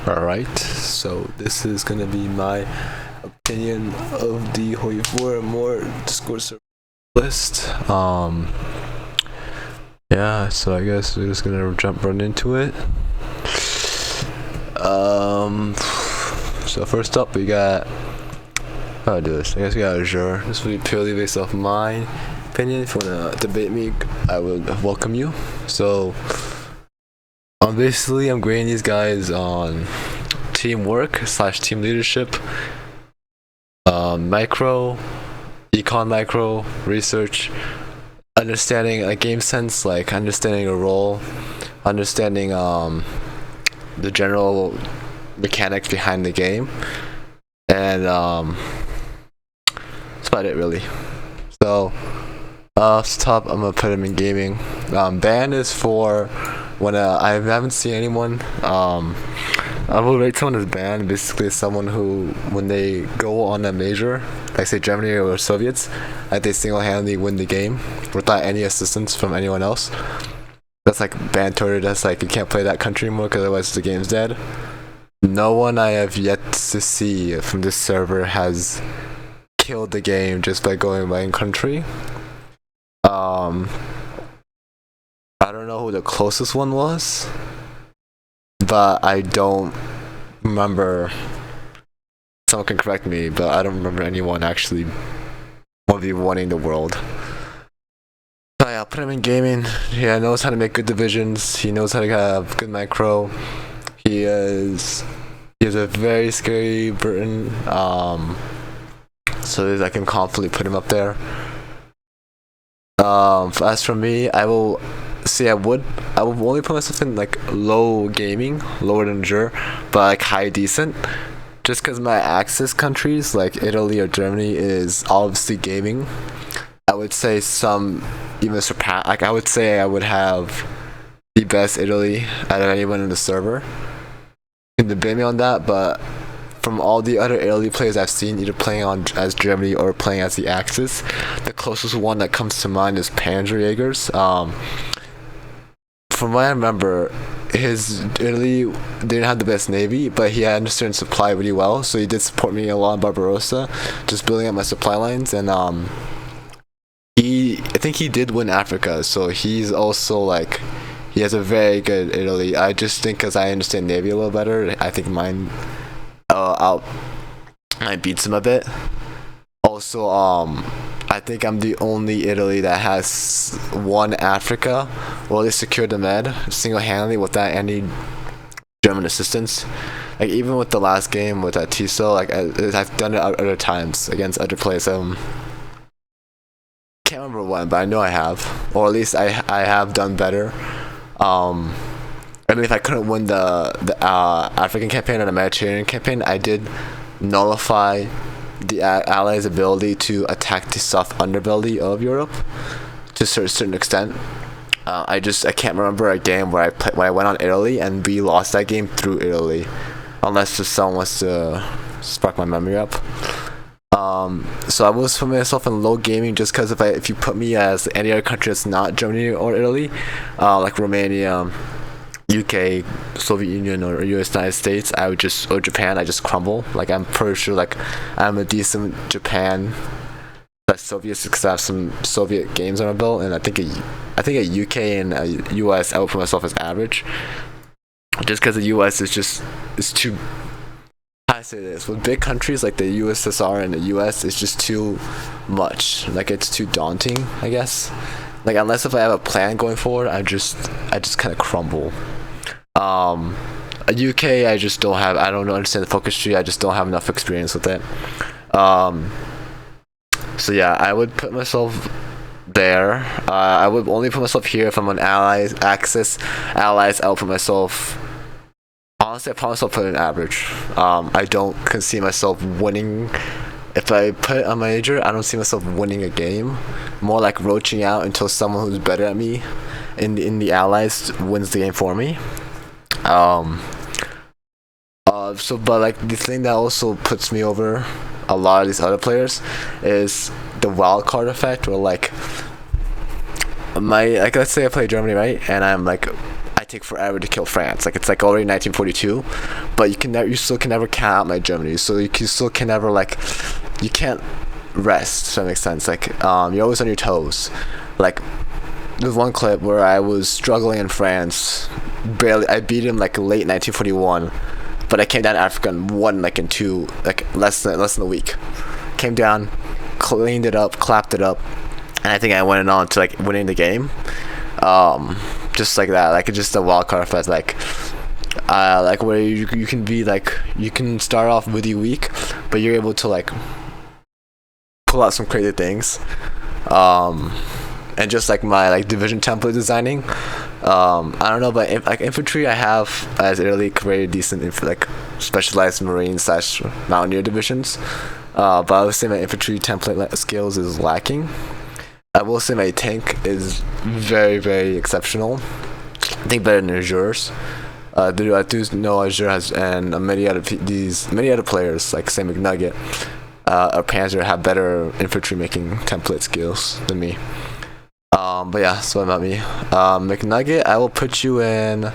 Alright, so this is gonna be my opinion of the Hoi4 more Discord server list. Yeah, so I guess we're just gonna jump right into it. So first up we got how do I do this? I guess we got Azure. This will be purely based off my opinion. If you wanna debate me, I would welcome you. So basically I'm grading these guys on teamwork / team leadership, micro, econ micro, research, understanding a game sense, like understanding a role, understanding the general mechanics behind the game, and that's about it really. So off the top, I'm gonna put him in gaming. Ban is for when I haven't seen anyone. I will rate someone as banned. Basically, someone who, when they go on a major, like say Germany or Soviets, like they single-handedly win the game without any assistance from anyone else. That's like banter. That's like you can't play that country anymore because otherwise the game's dead. No one I have yet to see from this server has killed the game just by going by in country. I don't know who the closest one was, but I don't remember. Someone can correct me, but I don't remember anyone actually 1v1ing the world. So yeah, I'll put him in gaming. He knows how to make good divisions. He knows how to have good micro. He has a very scary Britain. So I can confidently put him up there. As for me, I will only put myself in like low gaming, lower than Azure, but like high decent. Just because my Axis countries like Italy or Germany is obviously gaming. I would say some even surpass. Like I would say I would have the best Italy out of anyone in the server. You can debate me on that, but from all the other Italy players I've seen, either playing on as Germany or playing as the Axis, the closest one that comes to mind is Panzerjägers. From what I remember, his Italy didn't have the best navy, but he had understood supply really well, so he did support me a lot in Barbarossa, just building up my supply lines, and I think he did win Africa, so he's also like, he has a very good Italy. I just think because I understand navy a little better, I think mine beats him a bit. Also, I think I'm the only Italy that has won Africa, or at least secured the med single-handedly without any German assistance. Like even with the last game with that Tiso, like I've done it other times against other players. Can't remember when, but I know I have, or at least I have done better. I mean, if I couldn't win the African campaign or the Mediterranean campaign, I did nullify the Allies' ability to attack the soft underbelly of Europe to a certain extent. I can't remember a game where I went on Italy and we lost that game through Italy, unless just someone wants to spark my memory up. So I was putting myself in low gaming just because if you put me as any other country that's not Germany or Italy, like Romania, UK, Soviet Union, or United States, or Japan, I just crumble. Like I'm pretty sure like I'm a decent Japan, Soviets, because I have some Soviet games on my belt, and I think a UK and a US I would put myself as average. Just because the US is too. I say this with big countries like the USSR and the US, it's just too much. Like it's too daunting, I guess. Like unless if I have a plan going forward, I just kind of crumble. A UK, I don't understand the focus tree. I just don't have enough experience with it. So yeah, I would put myself there. I would only put myself here if I'm on Allies, Axis, Allies. I'll put myself. Honestly, I put myself an average. I don't see myself winning. If I put it on my major, I don't see myself winning a game. More like roaching out until someone who's better at me in the Allies wins the game for me. But like the thing that also puts me over a lot of these other players is the wild card effect, where like let's say I play Germany, right, and I'm like I take forever to kill France. Like it's like already 1942, but you still can never count out my Germany. So still can never like, you can't rest. If that makes sense. Like you're always on your toes. Like there's one clip where I was struggling in France. Barely, I beat him like late 1941, but I came down to Africa and won like in less than a week. Came down, cleaned it up, clapped it up, and I think I went on to like winning the game. Just like that, like just a wild card effect, like where you can be like, you can start off really weak, but you're able to like pull out some crazy things. And just like my like division template designing, I don't know, but like infantry, I have as early very decent like specialized marine / mountaineer divisions, but I would say my infantry template skills is lacking. I will say my tank is very, very exceptional. I think better than Azure's. I do know Azure has, and many other players like say McNugget or Panzer have better infantry making template skills than me. But yeah, so about me. McNugget, I will put you in,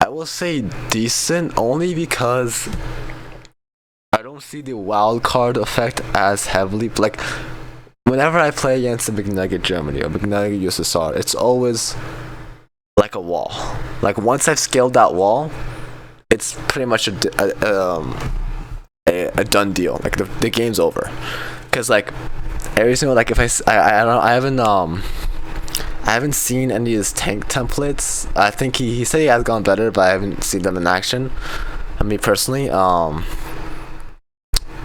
I will say decent, only because I don't see the wild card effect as heavily. Like whenever I play against the McNugget Germany or McNugget USSR, it's always like a wall. Like once I've scaled that wall, it's pretty much a done deal. Like the game's over. Cause like every single, like if I haven't seen any of his tank templates. I think he said he has gone better, but I haven't seen them in action. Me personally,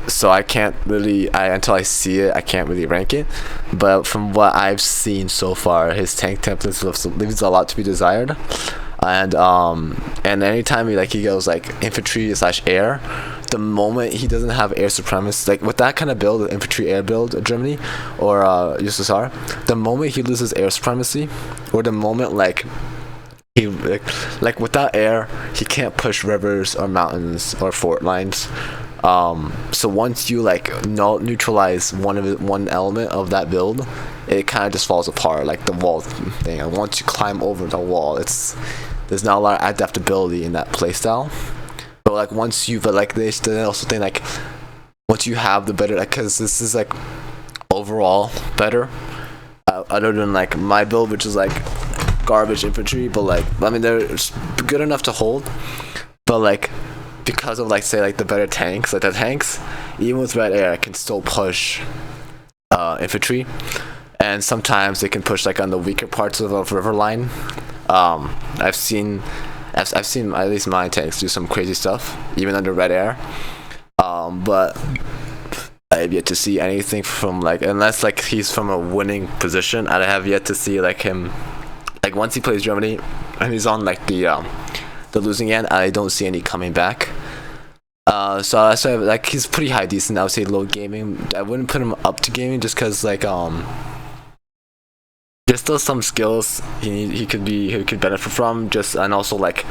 so I can't really, until I see it, I can't really rank it. But from what I've seen so far, his tank templates leaves a lot to be desired. And anytime he goes like infantry / air, the moment he doesn't have air supremacy, like with that kind of build, infantry air build, Germany or USSR, the moment he loses air supremacy, or the moment like he like without air, he can't push rivers or mountains or fort lines. So once you like neutralize one element of that build, it kind of just falls apart, like the wall thing. And once you climb over the wall, there's not a lot of adaptability in that playstyle. But like once you, but like they also think like once you have the better, like, because this is like overall better, other than like my build, which is like garbage infantry, but like I mean they're good enough to hold, but like because of like say like the better tanks, like the tanks even with red air can still push infantry, and sometimes they can push like on the weaker parts of a river line. I've seen at least my tanks do some crazy stuff even under red air, but I have yet to see anything from like, unless like he's from a winning position, I have yet to see like him, like once he plays Germany and he's on like the losing end, I don't see any coming back. So I say like he's pretty high decent. I would say low gaming. I wouldn't put him up to gaming just because like there's still some skills he could benefit from, just, and also like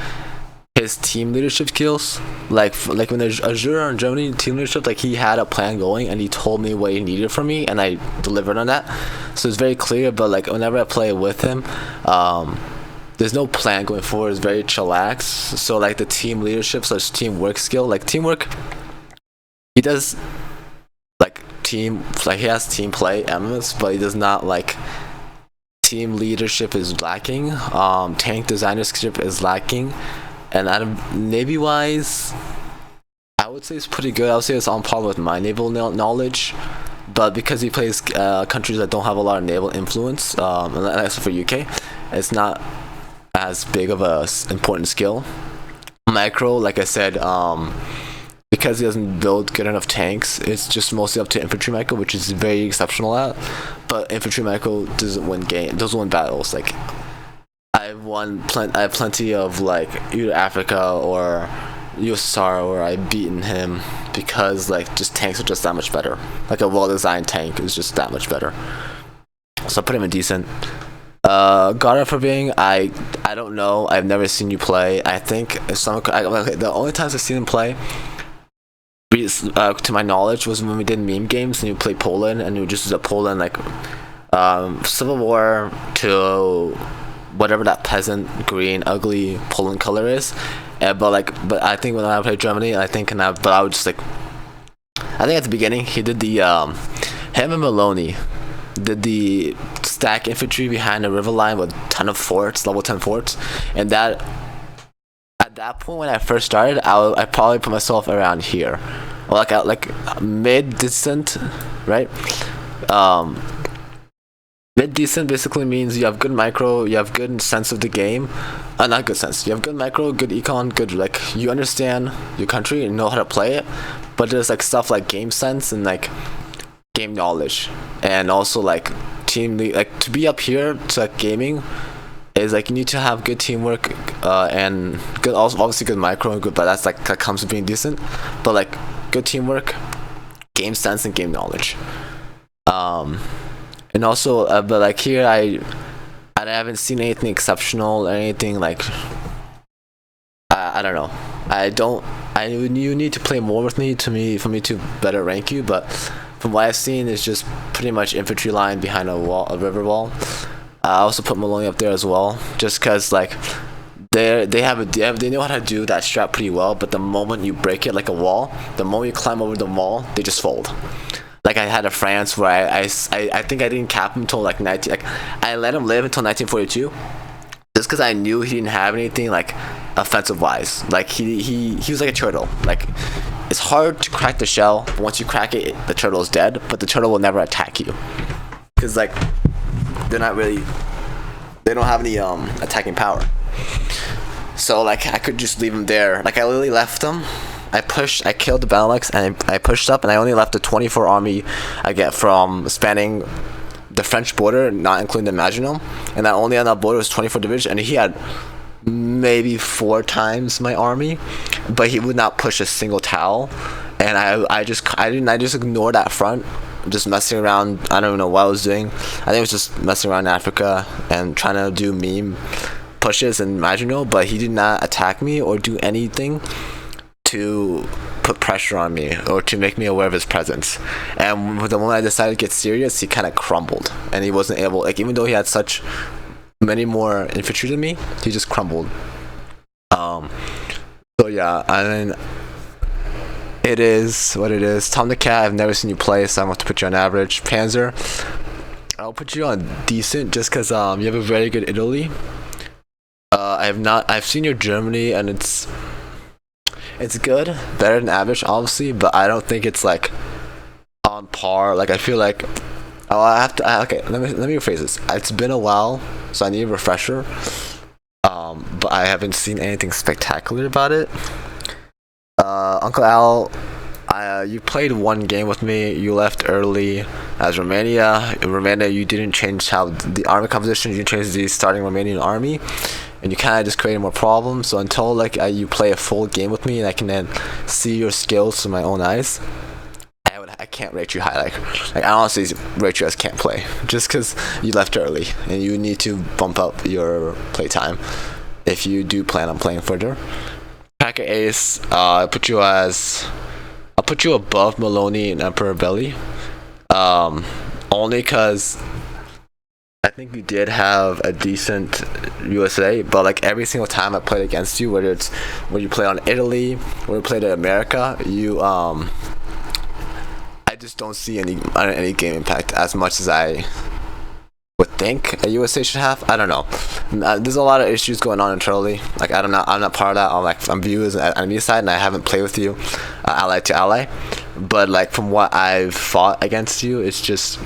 his team leadership skills, like when there's Azure in Germany team leadership, like he had a plan going and he told me what he needed from me and I delivered on that, so it's very clear. But like whenever I play with him, there's no plan going forward. It's very chillax. So like the team leadership / teamwork skill, like teamwork, he does like team, like he has team play elements, but he does not like, team leadership is lacking, tank designership is lacking, and out of navy wise, I would say it's pretty good. I would say it's on par with my naval knowledge, but because he plays countries that don't have a lot of naval influence, except for UK, it's not as big of a important skill. Micro, like I said, because he doesn't build good enough tanks, it's just mostly up to infantry micro, which is very exceptional at. But infantry micro doesn't win battles. Like I have plenty of like either Africa or USSR where I've beaten him because like just tanks are just that much better. Like a well-designed tank is just that much better. So I put him in decent. God for being, I don't know. I've never seen you play. I think the only times I've seen him play, to my knowledge, was when we did meme games and you play Poland and you just use a Poland like Civil War to whatever that peasant green ugly Poland color is. But I think when I played Germany, but I would just like, I think at the beginning he did the him and Maloney did the stack infantry behind the river line with a ton of forts, level 10 forts, and that at that point when I first started, I probably put myself around here, or like mid decent, right? Um, Mid decent basically means you have good micro, you have good sense of the game. Not good sense. You have good micro, good econ, good like you understand your country and know how to play it. But there's like stuff like game sense and like game knowledge, and also like like to be up here to like gaming is like you need to have good teamwork and good, also obviously good micro and good, but that's like that comes with being decent. But like good teamwork, game sense, and game knowledge. And also, but like here, I haven't seen anything exceptional or anything like. I don't know. I don't. You need to play more with me for me to better rank you. But from what I've seen, it's just pretty much infantry line behind a river wall. I also put Maloney up there as well, just because like they know how to do that strat pretty well. But the moment you break it like a wall, the moment you climb over the wall, they just fold. Like I had a France where I think I didn't cap him until like 19, like I let him live until 1942, just because I knew he didn't have anything like offensive wise. Like he was like a turtle. Like it's hard to crack the shell, but once you crack it, the turtle is dead. But the turtle will never attack you, because like they don't have any attacking power. So like I could just leave him there. Like I literally left him. I killed the Benelux, and I pushed up, and I only left the 24 army I get from spanning the French border, not including the Maginot, and that only on that border was 24 division, and he had maybe 4 times my army, but he would not push a single towel, and I just ignored that front, just messing around. I don't even know what I was doing. I think it was just messing around in Africa and trying to do meme pushes in Maginot, but he did not attack me or do anything to put pressure on me or to make me aware of his presence. And the moment I decided to get serious, he kind of crumbled, and he wasn't able, like, even though he had such many more infantry than me, he just crumbled. So yeah, I mean, it is what it is. Tom the Cat, I've never seen you play, so I'm going to put you on average. Panzer, I'll put you on decent, just because you have a very good Italy. I've seen your Germany, and it's good, better than average, obviously, but I don't think it's like on par. Like I feel like, okay, let me rephrase this. It's been a while, so I need a refresher. But I haven't seen anything spectacular about it. Uncle Al, you played one game with me. You left early as Romania. In Romania, you didn't change how the army composition. You didn't change the starting Romanian army, and you kind of just created more problems. So until like you play a full game with me and I can then see your skills through my own eyes, I can't rate you high. Like I honestly rate you as can't play, just because you left early and you need to bump up your play time if you do plan on playing further. Packer Ace, I'll put you above Maloney and Emperor Belly, only because I think you did have a decent USA, but like every single time I played against you, whether it's when you play on Italy, when you played in America, I just don't see any game impact as much as I would think a USA should have. I don't know. There's a lot of issues going on internally. Like I'm not part of that. I'm viewed as an enemy side, and I haven't played with you ally to ally. But like from what I've fought against you, it's just.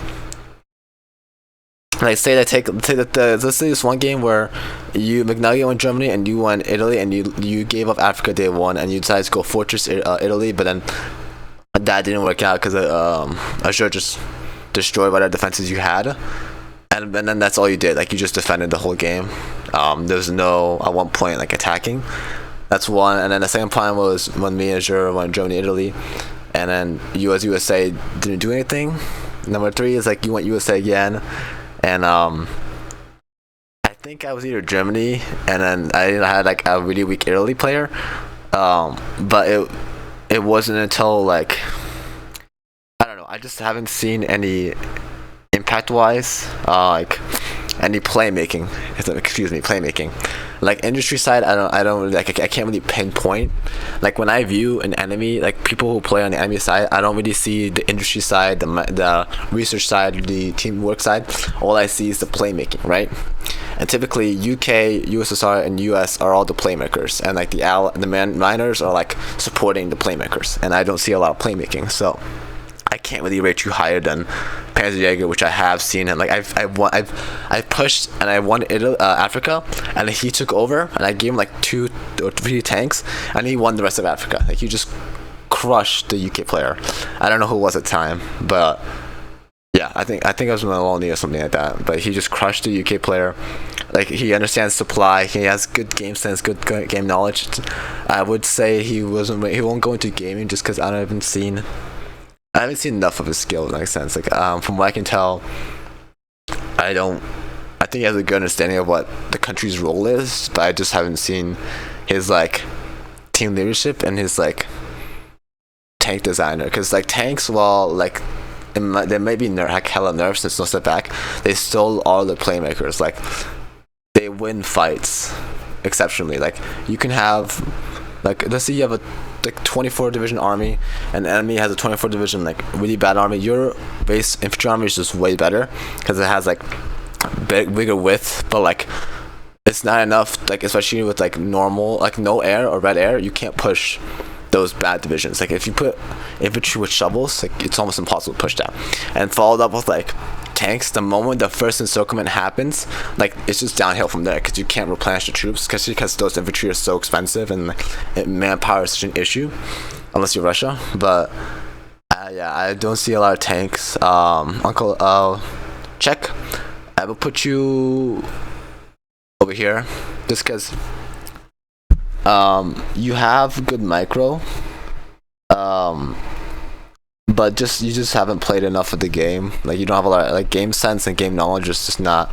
Like say let's say this one game where you McNugget won Germany and you won Italy, and you gave up Africa day one and you decided to go Fortress Italy, but then that didn't work out because Azure just destroyed whatever defenses you had, and then that's all you did. Like you just defended the whole game. There was no at one point like attacking. That's one, and then the second point was when me and Azure won Germany Italy, and then you as USA didn't do anything. Number 3 is like you went USA again. And I think I was either Germany, and then I had like a really weak Italy player. But it wasn't until like I don't know. I just haven't seen any impact wise, like any playmaking. Excuse me, playmaking. Like industry side, I don't really, like I can't really pinpoint. Like when I view an enemy, like people who play on the enemy side, I don't really see the industry side, the research side, the teamwork side. All I see is the playmaking, right? And typically UK, USSR, and US are all the playmakers, and like the minors are like supporting the playmakers, and I don't see a lot of playmaking, so I can't really rate you higher than Panzerjäger, which I have seen, and like I've pushed and I won Africa, and he took over, and I gave him like 2 or 3 tanks, and he won the rest of Africa. Like he just crushed the UK player. I don't know who it was at the time, but yeah, I think it was Maloney or something like that. But he just crushed the UK player. Like he understands supply. He has good game sense, good game knowledge. I would say he won't go into gaming just because I haven't seen enough of his skill in that sense. Like from what I can tell, I think he has a good understanding of what the country's role is, but I just haven't seen his like team leadership and his like tank designer. Because like tanks, well, like they may be hella nerfs and no step back, they still are the playmakers. Like they win fights exceptionally. Like you can have, like let's say you have a like 24 division army and the enemy has a 24 division like really bad army. Your base infantry army is just way better because it has like bigger width, but like it's not enough, like especially with like normal, like no air or red air, you can't push those bad divisions. Like if you put infantry with shovels, like it's almost impossible to push down. And followed up with like tanks, the moment the first encirclement happens, like it's just downhill from there because you can't replenish the troops, especially because those infantry are so expensive and like, manpower is such an issue unless you're Russia. But yeah, I don't see a lot of tanks. Uncle Czech, I will put you over here just because you have good micro, but you just haven't played enough of the game. Like you don't have a lot of, like game sense and game knowledge is just not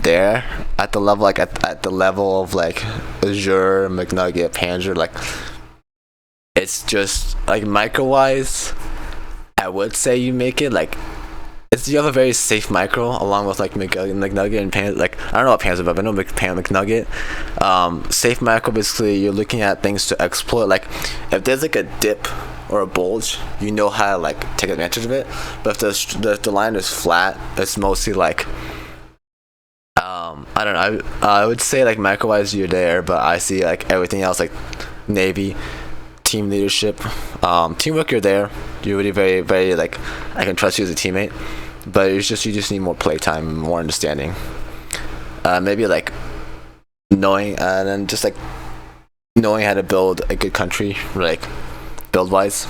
there at the level, like at the level of like Azure, McNugget, Panzer. Like it's just like micro wise, I would say you make it like you have a very safe micro along with like McNugget and Panzer. Like I don't know what Panzer, but I know McNugget. Safe micro, basically you're looking at things to exploit. Like if there's like a dip or a bulge, you know how to like take advantage of it. But if the line is flat, it's mostly like I don't know. I would say like micro wise you're there, but I see like everything else like Navy, team leadership, teamwork, you're there. You're really very, very like I can trust you as a teammate, but you just need more playtime, more understanding. Maybe like knowing and then just like knowing how to build a good country, like build wise.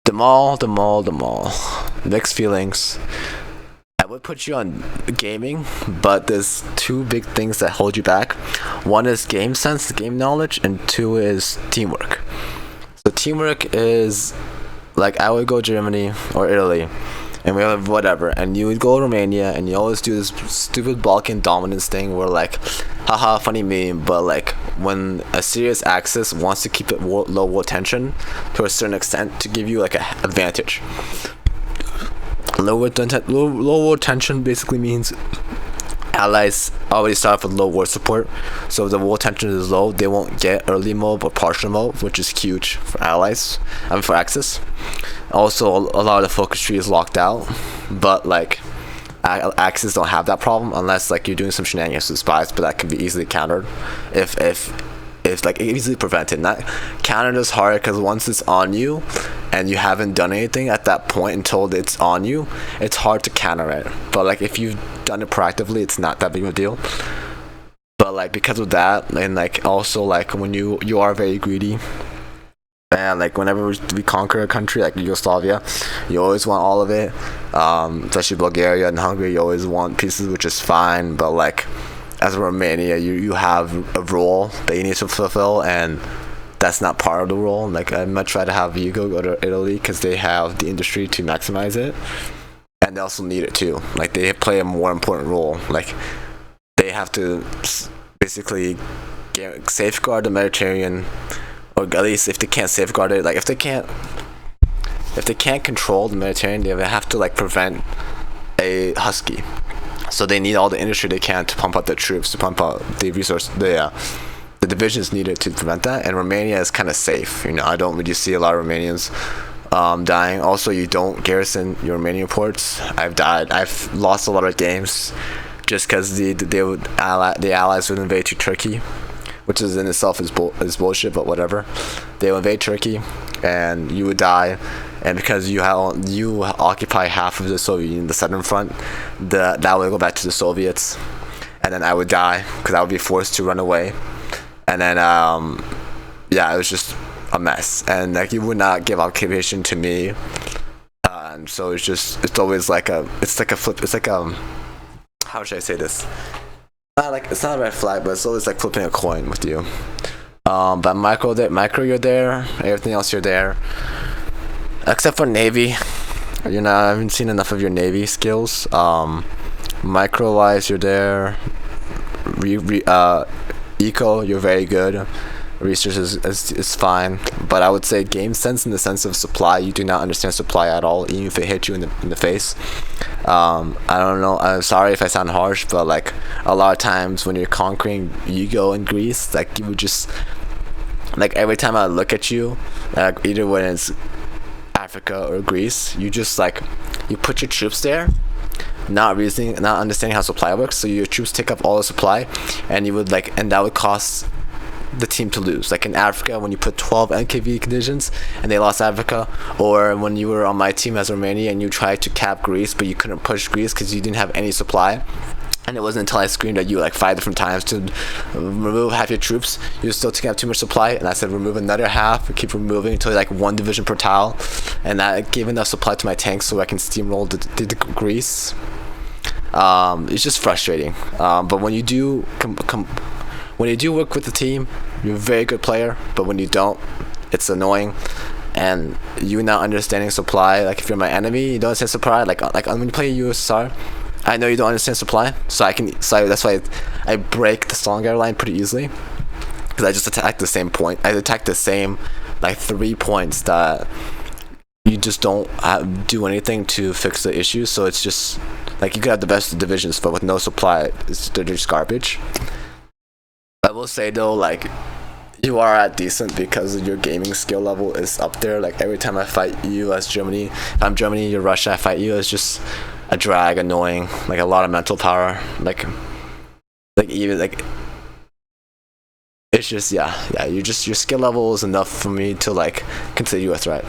The mall. Mixed feelings. I would put you on gaming, but there's 2 big things that hold you back. 1 is game sense, game knowledge, and 2 is teamwork. So teamwork is like I would go Germany or Italy, and we have whatever, and you would go Romania, and you always do this stupid Balkan dominance thing where like, haha, funny meme, but like when a serious Axis wants to keep it low war tension to a certain extent to give you like an advantage. Low war tension basically means allies already start off with low war support, so if the war tension is low, they won't get early mob or partial mob, which is huge for allies. For Axis. Also, a lot of the focus tree is locked out, but like Axis don't have that problem unless like you're doing some shenanigans with spies, but that can be easily countered if like easily prevented. Not countered is hard because once it's on you and you haven't done anything at that point until it's on you, it's hard to counter it. But like if you've done it proactively, it's not that big of a deal. But like because of that, and like also like when you are very greedy, and like whenever we conquer a country like Yugoslavia, you always want all of it, especially Bulgaria and Hungary, you always want pieces, which is fine. But like as Romania, you have a role that you need to fulfill, and that's not part of the role. Like I'd much rather have Yugo go to Italy because they have the industry to maximize it, and they also need it too. Like they play a more important role. Like they have to basically safeguard the Mediterranean, or at least if they can't safeguard it, like if they can't control the Mediterranean, they have to like prevent a Husky So they need all the industry they can to pump out the troops, to pump out the resource, the divisions needed to prevent that. And Romania is kind of safe. I don't really see a lot of Romanians dying. Also, you don't garrison your Romanian ports. I've lost a lot of games just because the allies would invade to Turkey, which is in itself is bullshit, but whatever. They would invade Turkey, and you would die. And because you occupy half of the Soviet Union, the southern front, that would go back to the Soviets, and then I would die because I would be forced to run away. And then it was just a mess. And like you would not give occupation to me, and so it's always like it's like a flip. It's like how should I say this? It's not a red flag, but it's always like flipping a coin with you. But micro you're there. Everything else you're there. Except for Navy, I haven't seen enough of your Navy skills. Micro wise, you're there. Eco, you're very good. Research is fine, but I would say game sense in the sense of supply, you do not understand supply at all, even if it hits you in the face. I don't know. I'm sorry if I sound harsh, but like a lot of times when you're conquering Yugo in Greece, like you would just like every time I look at you, like either when it's Africa or Greece, you just like you put your troops there, not understanding how supply works. So your troops take up all the supply, and that would cost the team to lose. Like in Africa, when you put 12 NKV conditions and they lost Africa, or when you were on my team as Romania and you tried to cap Greece, but you couldn't push Greece because you didn't have any supply. And it wasn't until I screamed at you like 5 different times to remove half your troops, you're still taking up too much supply, and I said remove another half, keep removing until like 1 division per tile, and that gave enough supply to my tanks so I can steamroll the Greece. It's just frustrating. But when you do when you do work with the team, you're a very good player. But when you don't, it's annoying. And you not understanding supply. Like if you're my enemy, you don't understand supply. Like when you play USSR, I know you don't understand supply, so that's why I break the Stalingrad line pretty easily, because I just attack the same point. I attack the same like 3 points that you just don't do anything to fix the issue. So it's just like you could have the best of divisions, but with no supply, they're just garbage. I will say though, like you are at decent because your gaming skill level is up there. Like every time I fight you as Germany, if I'm Germany, you're Russia, I fight you, it's just a drag, annoying, like a lot of mental power, like even like it's just your skill level is enough for me to like consider you a threat,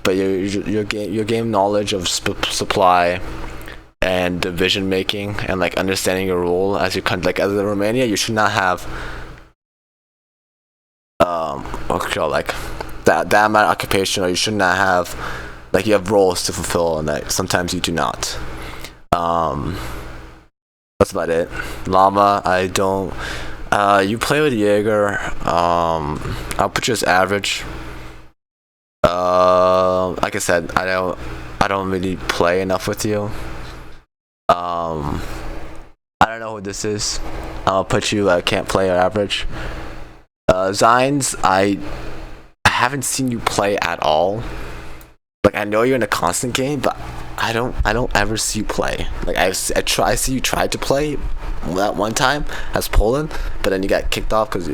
but your game knowledge of supply and division making and like understanding your role as your country, like as a Romania, you should not have like that amount of occupation, or you should not have like you have roles to fulfill, and that sometimes you do not. That's about it. Llama, I don't. You play with Jaeger. I'll put you as average. Like I said, I don't really play enough with you. I don't know who this is. I'll put you can't play or average. Zines, I haven't seen you play at all. Like I know you're in a constant game, but I don't ever see you play. Like I see you tried to play that one time as Poland, but then you got kicked off because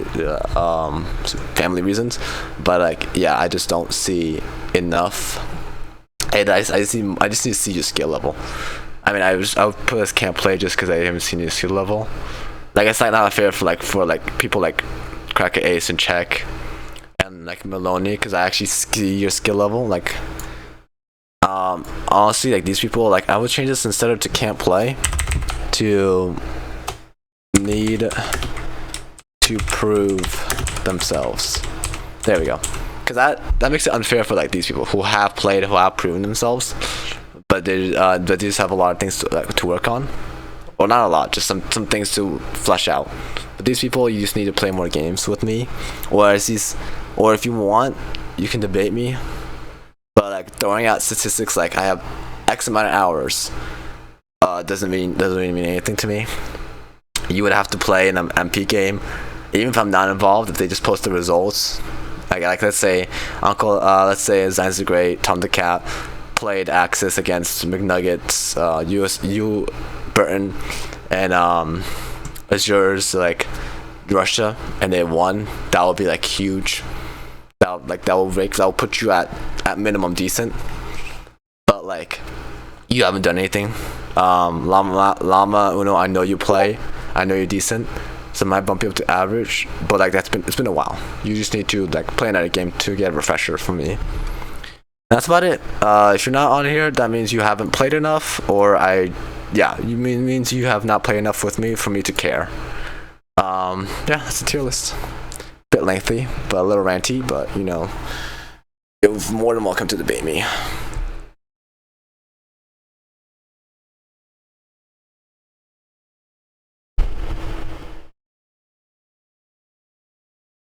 family reasons. But like I just don't see enough. And I just need to see your skill level. I mean, I would put as can't play just because I haven't seen your skill level. Like it's not fair for people like Cracker Ace and Czech and like Maloney, because I actually see your skill level. Like honestly, like these people, like I would change this instead of to can't play to need to prove themselves. There we go. Because that makes it unfair for like these people who have played, who have proven themselves, but they just have a lot of things to work on. Or not a lot, just some things to flesh out. But these people, you just need to play more games with me, or if you want, you can debate me. But like throwing out statistics like I have X amount of hours doesn't really mean anything to me. You would have to play an MP game, even if I'm not involved. If they just post the results, like let's say Zines the Great, Tom the Cat played Axis against McNuggets, Britain and Azure's like Russia, and they won, that would be like huge. That will put you at minimum decent. But like, you haven't done anything. Llama Uno, I know you play. I know you're decent. So it might bump you up to average. But like it's been a while. You just need to like play another game to get a refresher for me. That's about it. If you're not on here, that means you haven't played enough, or means you have not played enough with me for me to care. That's a tier list. Bit lengthy, but a little ranty, but you know, you're more than welcome to debate me.